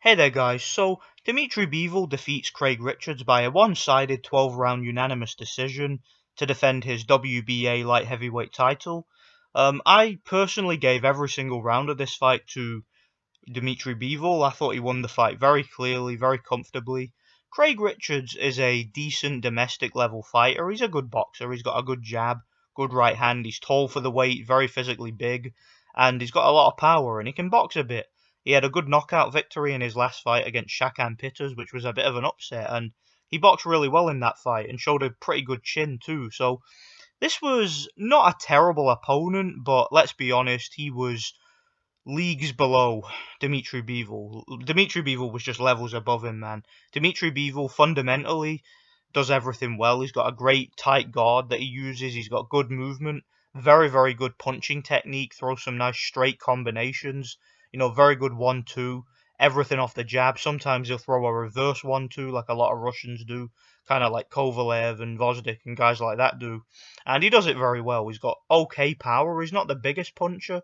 Hey there guys, so Dmitry Bivol defeats Craig Richards by a one-sided 12-round unanimous decision to defend his WBA light heavyweight title. I personally gave every single round of this fight to Dmitry Bivol. I thought he won the fight very clearly, very comfortably. Craig Richards is a decent domestic level fighter. He's a good boxer. He's got a good jab, good right hand. He's tall for the weight, very physically big, and he's got a lot of power and he can box a bit. He had a good knockout victory in his last fight against Shakan Pitters, which was a bit of an upset, and he boxed really well in that fight and showed a pretty good chin too. So this was not a terrible opponent, but let's be honest, he was leagues below Dmitry Bivol. Dmitry Bivol was just levels above him, man. Dmitry Bivol fundamentally does everything well. He's got a great tight guard that he uses. He's got good movement, very, very good punching technique, throws some nice straight combinations. Very good 1-2, everything off the jab. Sometimes he'll throw a reverse 1-2 like a lot of Russians do, kind of like Kovalev and Vozdik and guys like that do. And he does it very well. He's got okay power. He's not the biggest puncher,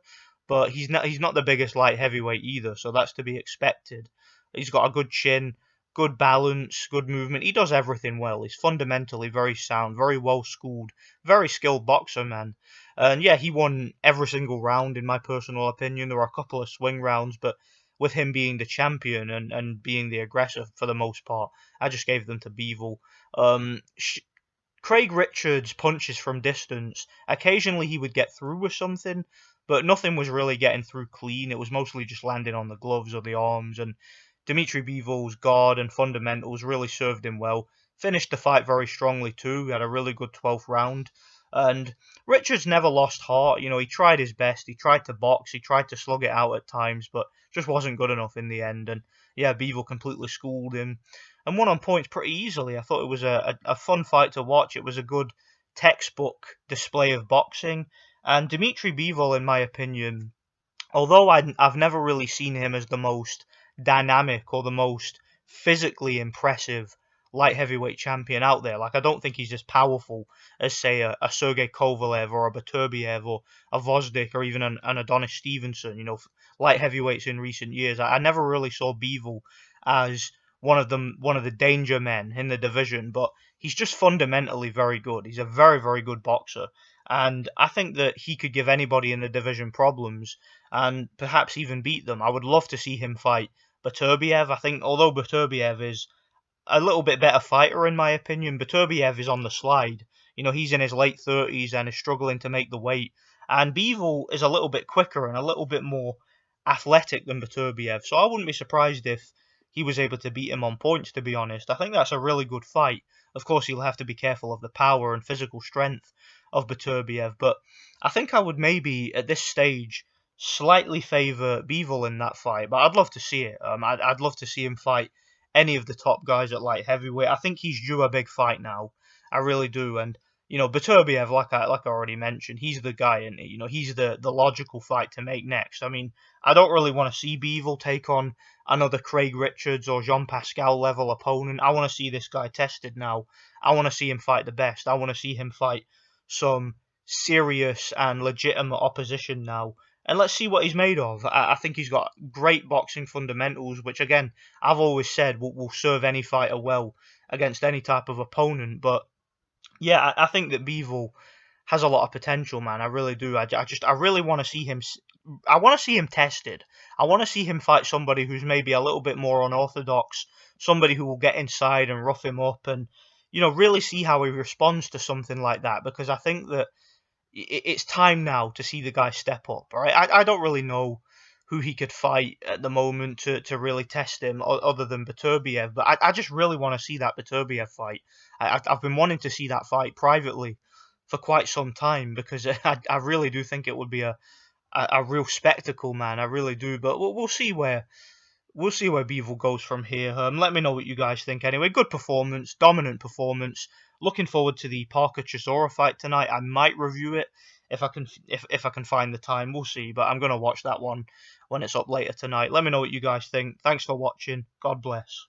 but he's not the biggest light heavyweight either, so that's to be expected. He's got a good chin, good balance, good movement. He does everything well. He's fundamentally very sound, very well schooled, very skilled boxer, man. And yeah, he won every single round in my personal opinion. There were a couple of swing rounds, but with him being the champion and being the aggressor for the most part, I just gave them to Bivol. Um, Craig Richards punches from distance. Occasionally he would get through with something, but nothing was really getting through clean. It was mostly just landing on the gloves or the arms, and Dmitry Bivol's guard and fundamentals really served him well. Finished the fight very strongly too. He had a really good 12th round. And Richards never lost heart. He tried his best. He tried to box. He tried to slug it out at times, but just wasn't good enough in the end. And yeah, Bivol completely schooled him and won on points pretty easily. I thought it was a fun fight to watch. It was a good textbook display of boxing. And Dmitry Bivol, in my opinion, although I've never really seen him as the most dynamic or the most physically impressive light heavyweight champion out there. Like, I don't think he's as powerful as, say, a Sergey Kovalev or a Beterbiev or a Vozdik or even an Adonis Stevenson, light heavyweights in recent years. I never really saw Bivol as one of the danger men in the division, but he's just fundamentally very good. He's a very, very good boxer. And I think that he could give anybody in the division problems and perhaps even beat them. I would love to see him fight Beterbiev. I think although Beterbiev is a little bit better fighter in my opinion, Beterbiev is on the slide. He's in his late 30s and is struggling to make the weight. And Bivol is a little bit quicker and a little bit more athletic than Beterbiev. So I wouldn't be surprised if he was able to beat him on points, to be honest. I think that's a really good fight. Of course, he'll have to be careful of the power and physical strength of Beterbiev, but I think I would maybe, at this stage, slightly favour Bivol in that fight, but I'd love to see it. I'd love to see him fight any of the top guys at light heavyweight. I think he's due a big fight now. I really do. And Beterbiev, like I already mentioned, he's the guy, and he's the logical fight to make next. I mean, I don't really want to see Bivol take on another Craig Richards or Jean Pascal level opponent. I want to see this guy tested now. I want to see him fight the best. I want to see him fight some serious and legitimate opposition now. And let's see what he's made of. I think he's got great boxing fundamentals, which again, I've always said will serve any fighter well against any type of opponent. But yeah, I think that Bivol has a lot of potential, man. I really do. I really want to see him. I want to see him tested. I want to see him fight somebody who's maybe a little bit more unorthodox, somebody who will get inside and rough him up, and really see how he responds to something like that. Because I think that it's time now to see the guy step up. All right, I don't really know who he could fight at the moment to really test him other than Beterbiev, but I just really want to see that Beterbiev fight. I've been wanting to see that fight privately for quite some time because I really do think it would be a real spectacle, man. I really do, but we'll see where Bivol goes from here. Let me know what you guys think. Anyway, good performance, dominant performance. Looking forward to the Parker Chisora fight tonight. I might review it if I can find the time. We'll see, but I'm gonna watch that one when it's up later tonight. Let me know what you guys think. Thanks for watching. God bless.